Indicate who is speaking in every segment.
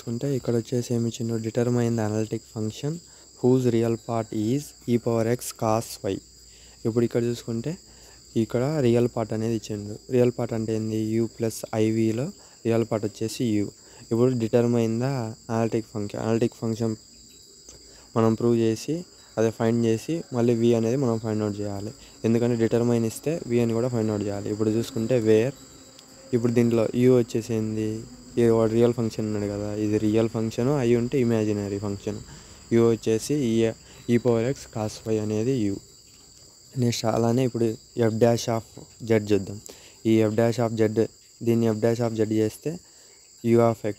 Speaker 1: చూసుకుంటే ఇక్కడ వచ్చేసి ఏమి ఇచ్చిండు, determine the analytic function whose real part is e⁻x cos y. ఇప్పుడు ఇక్కడ చూసుకుంటే ఇక్కడ రియల్ పార్ట్ అనేది ఇచ్చిండు. రియల్ పార్ట్ అంటే ఏంది, u ప్లస్ ఐవీలో రియల్ పార్ట్ వచ్చేసి u. ఇప్పుడు డిటర్మైన్ ద అనలిటిక్ ఫంక్షన్ మనం ప్రూవ్ చేసి అదే ఫైండ్ చేసి మళ్ళీ v అనేది మనం ఫైండ్ అవుట్ చేయాలి. ఎందుకంటే డిటర్మైన్ ఇస్తే v అని కూడా ఫైండ్ అవుట్ చేయాలి. ఇప్పుడు చూసుకుంటే వేర్, ఇప్పుడు దీంట్లో u వచ్చేసి ఏంది, ఇది వాడు రియల్ ఫంక్షన్ ఉన్నాడు కదా, ఇది రియల్ ఫంక్షన్, i ఉంటే ఇమాజినరీ ఫంక్షన్. u వచ్చేసి e⁻x cos y అనేది u. నెక్స్ట్ అలానే ఇప్పుడు f'(z) చూద్దాం. ఈ f'(z) దీన్ని f'(z) చేస్తే u(x)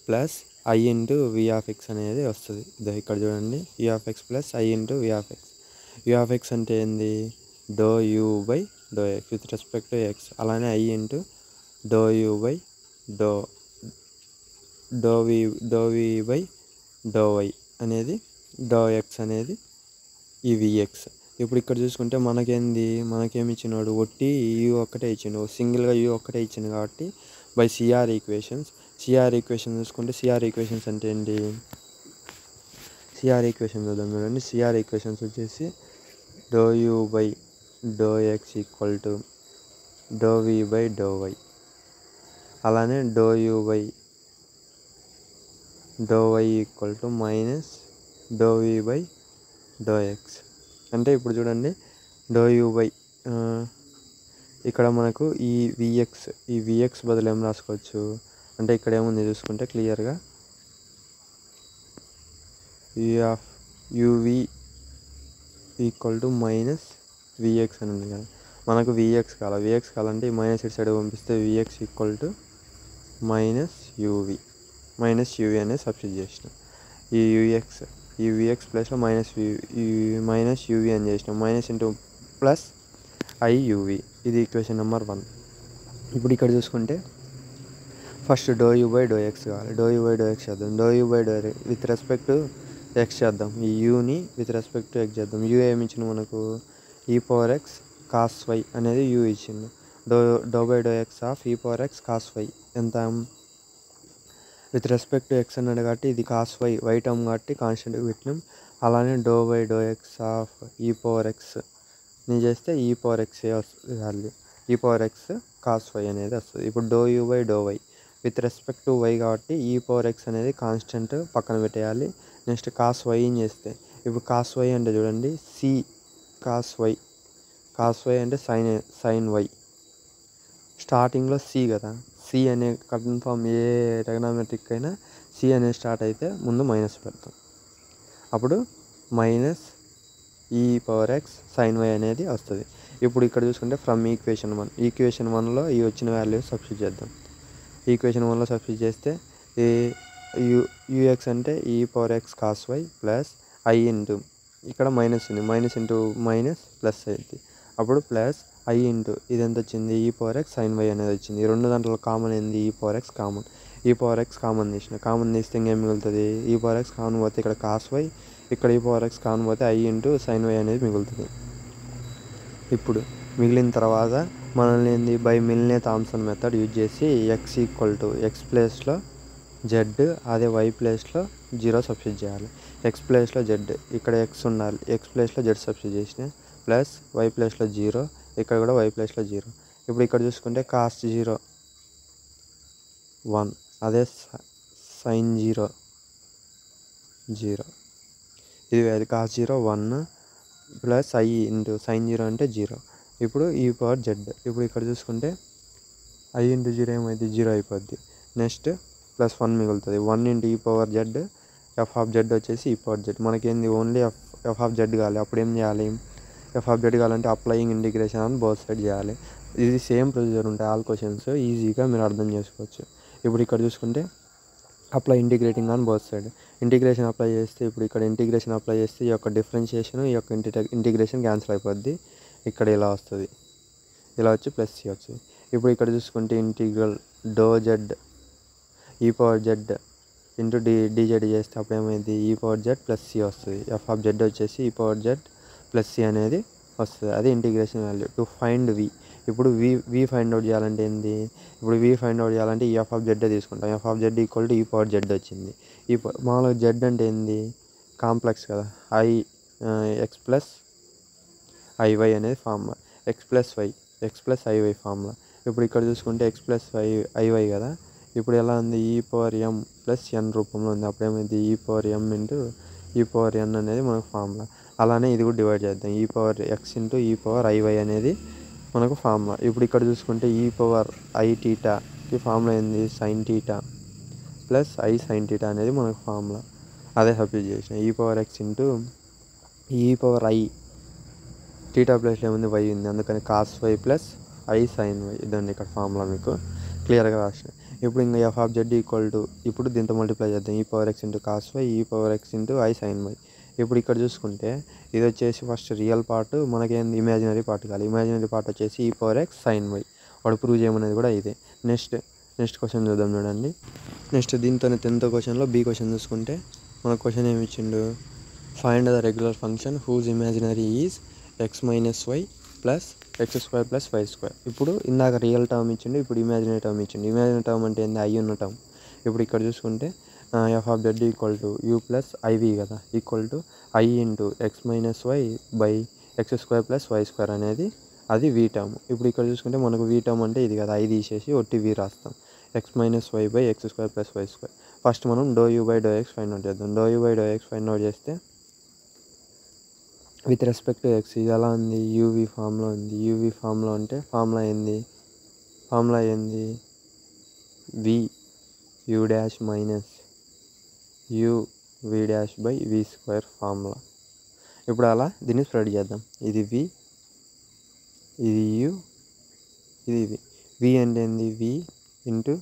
Speaker 1: plus i into v(x) అనేది వస్తుంది. ఇదో ఇక్కడ చూడండి, u(x) plus i into v(x). u(x) అంటే ఏంది, ∂u/∂x with respect to x. అలానే i ఇంటూ ∂u/∂v/∂y అనేది ∂x అనేది ఈ vx. ఇప్పుడు ఇక్కడ చూసుకుంటే మనకేమి ఇచ్చినాడు, ఒట్టి u ఒక్కటే ఇచ్చిండు, సింగిల్గా u ఒక్కటే ఇచ్చిండు కాబట్టి బై సిఆర్ ఈక్వేషన్స్ చూసుకుంటే సిఆర్ ఈక్వేషన్స్ అంటే ఏంటి, సిఆర్ ఈక్వేషన్ చూద్దాం. చూడండి, సిఆర్ ఈక్వేషన్స్ వచ్చేసి ∂u/∂x ఈక్వల్ టు ∂v/∂y, అలానే ∂u/∂y equal to minus ∂v/∂x. అంటే ఇప్పుడు చూడండి, ఇక్కడ మనకు ఈ vx బదులు ఏం రాసుకోవచ్చు అంటే ఇక్కడ ఏముంది చూసుకుంటే క్లియర్గా uv equal to minus vx అని ఉంది కదా. మనకు vx కావాలంటే ఈ మైనస్ ఇటు సైడ్ పంపిస్తే vx equal to minus uv అనేది సబ్స్టిట్యూట్ చేసినాం. ఈ vx ప్లస్లో మైనస్ uv అని చేసినాం, మైనస్ ఇంటూ ప్లస్ iuv. ఇది ఈక్వేషన్ నెంబర్ 1. ఇప్పుడు ఇక్కడ చూసుకుంటే ఫస్ట్ ∂u/∂x కావాలి, ∂u/∂x చేద్దాం. ∂u/∂x with respect to x చేద్దాం, ఈ యూని విత్ రెస్పెక్ట్ టు x చేద్దాం. u ఏమి ఇచ్చింది మనకు, e⁻x cos y అనేది u ఇచ్చింది. ∂u/∂x of e⁻x cos y ఎంత, విత్ రెస్పెక్ట్ టు x అన్నాడు కాబట్టి ఇది cos y టర్మ్ కాబట్టి కాన్స్టెంట్ పెట్టినాం. అలానే ∂u/∂x ఆఫ్ e⁻x ని చేస్తే e⁻x value e⁻x cos y అనేది వస్తుంది. ఇప్పుడు ∂u/∂y with respect to y కాబట్టి e⁻x అనేది కాన్స్టెంట్ పక్కన పెట్టేయాలి. నెక్స్ట్ cos y అని చేస్తే, ఇప్పుడు cos y అంటే చూడండి c cos y అంటే sin y. స్టార్టింగ్లో c కదా, c అనే కన్ఫర్మ్ ఏ ట్రిగోనోమెట్రిక్ అయినా c అనేది స్టార్ట్ అయితే ముందు మైనస్ పెడతాం, అప్పుడు మైనస్ e⁻x sin y అనేది వస్తుంది. ఇప్పుడు ఇక్కడ చూసుకుంటే ఫ్రమ్ ఈక్వేషన్ 1లో ఈ వచ్చిన వాల్యూ సబ్స్టిట్యూట్ చేద్దాం. ఈక్వేషన్ 1లో సబ్స్టిట్యూట్ చేస్తే ux అంటే e⁻x cos y plus i into ఇక్కడ మైనస్ ఉంది, మైనస్ ఇంటూ మైనస్ ప్లస్ అయింది, అప్పుడు ప్లస్ i ఇంటూ ఇది ఎంత వచ్చింది, e⁻x sin y అనేది వచ్చింది. ఈ రెండు దాంట్లో కామన్ ఏంది, e⁻x కామన్ తీస్తే ఇంకేం మిగులుతుంది, e⁻x కామన్ పోతే ఇక్కడ cos y, ఇక్కడ e⁻x కామన్ పోతే i ఇంటూ sin y అనేది మిగులుతుంది. ఇప్పుడు మిగిలిన తర్వాత మనల్ని ఏంది by Milne Thomson method use చేసి x ఈక్వల్ టు x ప్లేస్లో z, అదే y ప్లేస్లో 0 సబ్స్టిట్యూట్ చేయాలి. x ప్లేస్లో z, ఇక్కడ x ఉండాలి, x ప్లేస్లో z సబ్స్టిట్యూట్ చేసిన, ప్లస్ y ప్లేస్లో 0, ఇక్కడ కూడా y ప్లేస్లో 0. ఇప్పుడు ఇక్కడ చూసుకుంటే cos 0 1, అదే sin 0 0, ఇది cos 0 1 plus i into sin 0 అంటే 0. ఇప్పుడు e⁻z, ఇప్పుడు ఇక్కడ చూసుకుంటే i ఇంటూ 0 ఏమైంది 0 అయిపోద్ది. నెక్స్ట్ ప్లస్ 1 మిగులుతుంది, 1 ఇంటూ e⁻z, f(z) వచ్చేసి e⁻z. మనకేంది ఓన్లీ f(z) కావాలి, అప్పుడు ఏం చేయాలి, f(z) కావాలంటే అప్లయింగ్ ఇంటిగ్రేషన్ అని బోత్ సైడ్ చేయాలి. ఇది సేమ్ ప్రొసీజర్ ఉంటాయి ఆల్ క్వశ్చన్స్, ఈజీగా మీరు అర్థం చేసుకోవచ్చు. ఇప్పుడు ఇక్కడ చూసుకుంటే apply integrating on both side, integration apply చేస్తే, ఇప్పుడు ఇక్కడ ఇంటిగ్రేషన్ అప్లై చేస్తే ఈ యొక్క డిఫరెన్షియేషన్ ఈ యొక్క ఇంటిగ్రేషన్ క్యాన్సిల్ అయిపోద్ది, ఇక్కడ ఇలా వస్తుంది, ఇలా వచ్చి ప్లస్ c వస్తుంది. ఇప్పుడు ఇక్కడ చూసుకుంటే integral ∂z e⁻z into dz చేస్తే అప్పుడు ఏమైంది, e⁻z ప్లస్ c వస్తుంది, f(z) వచ్చేసి e⁻z ప్లస్ c అనేది వస్తుంది. అది integration value. To find v, ఇప్పుడు వి ఫైండ్ అవుట్ చేయాలంటే ఏంది, ఇప్పుడు వి ఫైండ్ అవుట్ చేయాలంటే ఈ ఎఫ్ ఆఫ్ జెడ్ తీసుకుంటాం. F of Z equal to e power Z వచ్చింది. మామూలుగా జెడ్ అంటే ఏంది, కాంప్లెక్స్ కదా, ఎక్స్ ప్లస్ ఐవై అనేది formula, X plus IY formula. ఇప్పుడు ఇక్కడ చూసుకుంటే ఎక్స్ ప్లస్ ఐవై కదా, ఇప్పుడు ఎలా ఉంది, ఈ పవర్ ఎం ప్లస్ ఎన్ రూపంలో ఉంది. అప్పుడేమైంది, e power M into e power N అనేది మనకు ఫార్ములా. అలానే ఇది కూడా డివైడ్ చేద్దాం, ఈ power X into e power IY అనేది మనకు ఫార్ములా. ఇప్పుడు ఇక్కడ చూసుకుంటే ఈ పవర్ ఐ టీటాకి ఫార్ములా ఏంది, sine theta plus I sine theta అనేది మనకు ఫార్ములా. అదే సబ్స్టిట్యూట్ చేసిన, e power X into e power I theta ప్లస్లో ఏముంది, వై ఉంది, అందుకని cos Y plus I sine Y. ఇదండి ఇక్కడ ఫార్ములా మీకు క్లియర్గా రాసిన. ఇప్పుడు ఇంకా f of Z equal to, ఇప్పుడు దీంతో మల్టిప్లై చేద్దాం, ఈ power X into cos y, ఈ power X into i sine y. ఇప్పుడు ఇక్కడ చూసుకుంటే ఇది వచ్చేసి ఫస్ట్ రియల్ పార్ట్, మనకేంది ఇమాజినరీ పార్ట్ కాదు. ఇమాజినరీ పార్ట్ వచ్చేసి ఈ పవర్ ఎక్స్ సైన్ వై. వాడు ప్రూవ్ చేయమనేది కూడా ఇదే. నెక్స్ట్ క్వశ్చన్ చూద్దాం చూడండి. నెక్స్ట్ దీంతోనే 10th క్వశ్చన్లో బి క్వశ్చన్ చూసుకుంటే మన క్వశ్చన్ ఏమి ఇచ్చిండు, find the regular function whose imaginary is x minus y plus x square plus why square. ఇప్పుడు ఇందాక రియల్ టర్మ్ ఇచ్చిండు, ఇప్పుడు ఇమాజినరీ టర్మ్ ఇచ్చిండు. ఇమాజినరీ టర్మ్ అంటే ఏంది, ఐ ఉన్న టర్మ్. ఇప్పుడు ఇక్కడ చూసుకుంటే f of Z equal to u plus iv కదా, equal to i into x minus y by X square plus why square అనేది అది వి టర్మ్. ఇప్పుడు ఇక్కడ చూసుకుంటే మనకు వి టర్మ్ అంటే ఇది కదా, ఐ తీసేసి ఒట్టి వి రాస్తాం, x minus y by X square plus why square. First మనం do u by do x find out చేద్దాం. Do u by do x find out చేస్తే విత్ రెస్పెక్ట్ టు ఎక్స్ ఇది ఎలా ఉంది, యూవి ఫామ్లో ఉంది. యూవి ఫామ్లో అంటే ఫార్ములా ఏంది V U dash minus U V dash by V square formula. ఇప్పుడు అలా దీన్ని స్ప్రెడ్ చేద్దాం, ఇది వి, ఇది యూ, ఇది వి. వి అంటే ఏంది, v into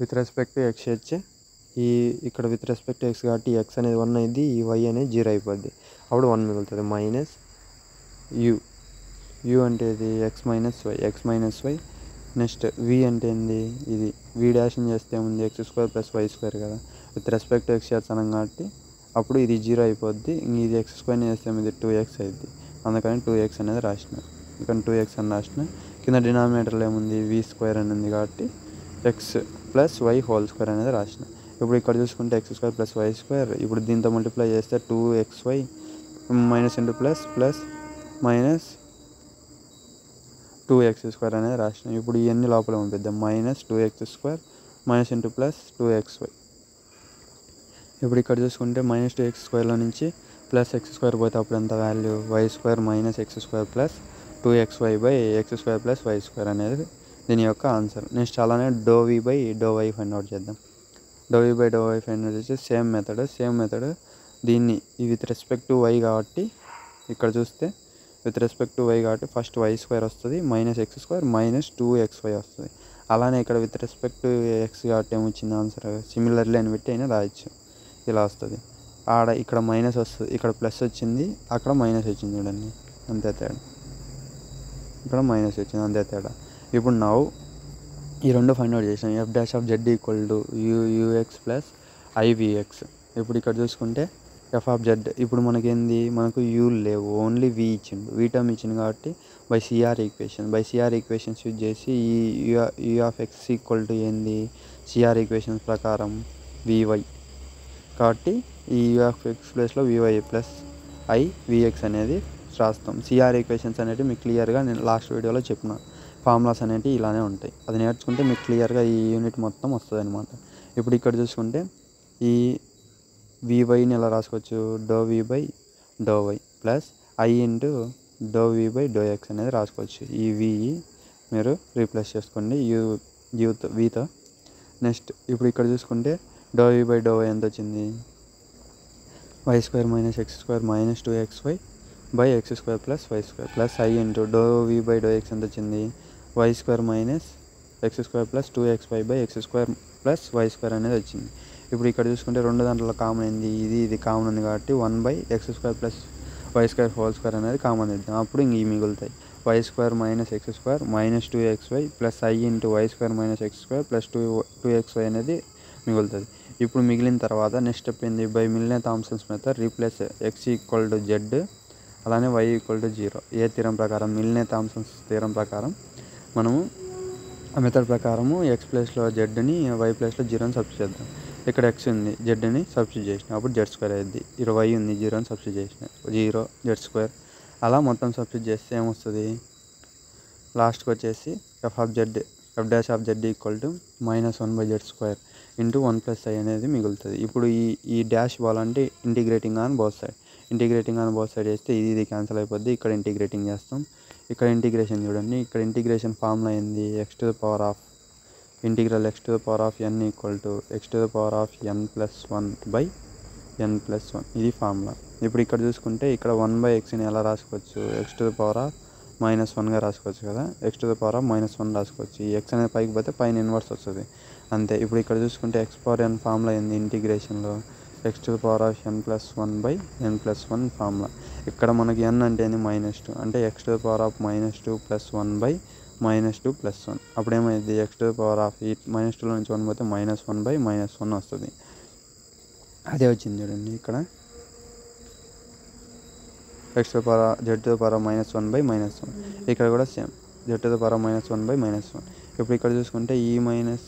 Speaker 1: with respect to x వచ్చే ఇక్కడ విత్ రెస్పెక్ట్ టు ఎక్స్ కాబట్టి ఎక్స్ అనేది 1 అయింది, ఈ వై అనేది 0 అయిపోద్ది. అప్పుడు 1 మిగులుతుంది, మైనస్ యూ అంటే ఇది X minus Y. Next V అంటే ఏంది, ఇది వి డాష్ని చేస్తే ఉంది X square plus why square కదా, విత్ రెస్పెక్ట్ టు ఎక్స్ చేస్తాం కాబట్టి అప్పుడు ఇది 0 అయిపోద్ది. ఇది ఎక్స్ స్క్వేర్ని చేస్తే ఇది 2x అయింది, అందుకని 2x అనేది రాసిన. ఇక్కడ 2x అని రాసిన. కింద డినామినేటర్లో ఏముంది, వి స్క్వేర్ అని ఉంది కాబట్టి x plus y whole square అనేది రాసిన. ఇప్పుడు ఇక్కడ చూసుకుంటే x square plus why square, ఇప్పుడు దీంతో మల్టిప్లై చేస్తే 2xy minus into plus minus 2x square అనేది రాసిన. ఇప్పుడు ఇవన్నీ లోపల పంపిద్దాం, minus 2x square minus into plus 2xy. ఇప్పుడు ఇక్కడ చూసుకుంటే మైనస్ 2x స్క్వేర్లో నుంచి ప్లస్ ఎక్స్ స్క్వేర్ పోతే అప్పుడు ఎంత value, y square minus X square plus 2xy by X square plus why square అనేది దీని యొక్క ఆన్సర్. నెక్స్ట్ అలానే do we by do y find out చేద్దాం. Do we by do y find out చేస్తే same method దీన్ని with respect to y కాబట్టి ఇక్కడ చూస్తే విత్ రెస్పెక్ట్ టు వై కాబట్టి ఫస్ట్ వై స్క్వేర్ వస్తుంది, minus X square minus 2xy వస్తుంది. అలానే ఇక్కడ విత్ రెస్పెక్ట్ టు ఎక్స్ కాబట్టి ఏమొచ్చింది ఆన్సర్, సిమిలర్లీ అని పెట్టి అయినా రాయొచ్చు, ఇలా వస్తుంది. ఇక్కడ మైనస్ వస్తుంది, ఇక్కడ ప్లస్ వచ్చింది, అక్కడ మైనస్ వచ్చింది చూడండి, అంతే తేడా. ఇక్కడ మైనస్ వచ్చింది, అంతే తేడా. ఇప్పుడు ఈ రెండు ఫైండ్ అవుట్ చేసాం, F dash of Z equal to UX plus ఐవిఎక్స్. ఇప్పుడు ఇక్కడ చూసుకుంటే ఎఫ్ ఆఫ్ జెడ్, ఇప్పుడు మనకు యూ లేవు, ఓన్లీ వి ఇచ్చిండు, వి టర్మ్ ఇచ్చింది కాబట్టి బై సిఆర్ ఈక్వేషన్స్ యూజ్ చేసి ఈ you of X equal to ఏంది, సిఆర్ ఈక్వేషన్స్ ప్రకారం వివై కాబట్టి ఈ యూ ఆఫ్ ఎక్స్ ప్లేస్లో వివై ప్లస్ విఎక్స్ అనేది రాస్తాం. సిఆర్ ఈక్వేషన్స్ అనేవి మీకు క్లియర్గా నేను లాస్ట్ వీడియోలో చెప్పిన ఫార్ములాస్ అనేవి ఇలానే ఉంటాయి, అది నేర్చుకుంటే మీకు క్లియర్గా ఈ యూనిట్ మొత్తం వస్తుంది అనమాట. ఇప్పుడు ఇక్కడ చూసుకుంటే ఈ వివైని ఎలా రాసుకోవచ్చు, do we by do Y plus I into do we by do X అనేది రాసుకోవచ్చు. ఈ వి మీరు రీప్లేస్ చేసుకోండి వితో. నెక్స్ట్ ఇప్పుడు ఇక్కడ చూసుకుంటే do we by do Y ఎంత వచ్చింది, Y square minus X square minus 2xy by X square plus why square plus I into do we by do X ఎంత వచ్చింది, Y square minus X square plus 2xy by X square plus why square అనేది వచ్చింది. ఇప్పుడు ఇక్కడ చూసుకుంటే రెండు దాంట్లో common అయింది, ఇది కామన్ ఉంది కాబట్టి 1 by X square plus why square whole square అనేది కామన్ ఇద్దాం, అప్పుడు ఇంక ఇవి మిగులుతాయి. Y square minus X square minus 2xy plus I into y square minus X square plus 2xy అనేది మిగులుతుంది. ఇప్పుడు మిగిలిన తర్వాత నెక్స్ట్ స్టెప్ ఏంది, by Milne Thomson's method replace x equal to z
Speaker 2: అలానే y = 0. ఏ థీరం ప్రకారం, మిల్నే థామ్సన్ థీరం ప్రకారం మనము ఆ మెథడ్ ప్రకారము x ప్లేస్లో జెడ్ని, y ప్లేస్లో 0 సబ్స్టిట్యూట్ చేద్దాం. ఇక్కడ x ఉంది, జెడ్ని సబ్స్టిట్యూట్ చేసిన అప్పుడు z² అయ్యింది. ఇక్కడ y ఉంది, 0 సబ్స్టిట్యూట్ చేసిన 0 z². అలా మొత్తం సబ్స్టిట్యూట్ చేస్తే ఏమొస్తుంది, లాస్ట్కి వచ్చేసి f(z) = -1/z² ఇంటూ 1 + i అనేది మిగులుతుంది. ఇప్పుడు ఈ డాష్ ఇవ్వాలంటే ఇంటిగ్రేటింగ్ ఆన్ బోత్ సైడ్ చేస్తే ఇది క్యాన్సిల్ అయిపోద్ది. ఇక్కడ ఇంటిగ్రేటింగ్ చేస్తాం. ఇక్కడ ఇంటిగ్రేషన్ చూడండి, ఇక్కడ ఇంటిగ్రేషన్ ఫార్ములా ఏంది, x⁴ ఇంటిగ్రల్ x⁴n = x⁴n+1/n+1 ఇది ఫార్ములా. ఇప్పుడు ఇక్కడ చూసుకుంటే ఇక్కడ 1/xని ఎలా రాసుకోవచ్చు, x⁻−1గా రాసుకోవచ్చు కదా, x⁻−1 రాసుకోవచ్చు. ఈ x అనేది పైకి పోతే పైన ఇన్వర్స్ వస్తుంది అంతే. ఇప్పుడు ఇక్కడ చూసుకుంటే x⁴n ఫార్ములా ఏంది ఇంటిగ్రేషన్లో, x⁻n+1/n+1 ఫార్ములా. ఇక్కడ మనకి n అంటే ఏంది -2, అంటే x⁻−2 + 1/-2 + 1. అప్పుడు ఏమైంది, ఈ -2లో నుంచి 1 పోతే -1/-1 వస్తుంది. అదే వచ్చింది చూడండి ఇక్కడ z⁻−1/-1. ఇక్కడ కూడా సేమ్ z⁻−1/-1. ఇప్పుడు ఇక్కడ చూసుకుంటే ఈ మైనస్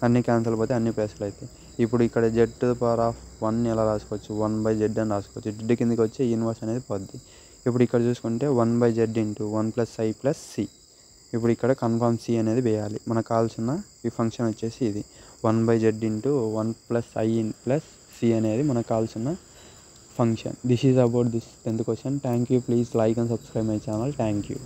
Speaker 2: అన్ని క్యాన్సిల్ పోతే అన్ని ప్లస్లు అవుతాయి. ఇప్పుడు ఇక్కడ z⁻1 ఎలా రాసుకోవచ్చు, 1/z అని రాసుకోవచ్చు. z కిందకి వచ్చి ఇన్వర్స్ అనేది పోద్ది. ఇప్పుడు ఇక్కడ చూసుకుంటే 1/z × 1 + i + c. ఇప్పుడు ఇక్కడ కన్ఫర్మ్ c అనేది వేయాలి. మనకు కావాల్సిన ఈ ఫంక్షన్ వచ్చేసి ఇది 1/z × 1 + i + c అనేది మనకు కావాల్సిన function. This is about this 10th question. Thank you. Please like and subscribe my channel. Thank you.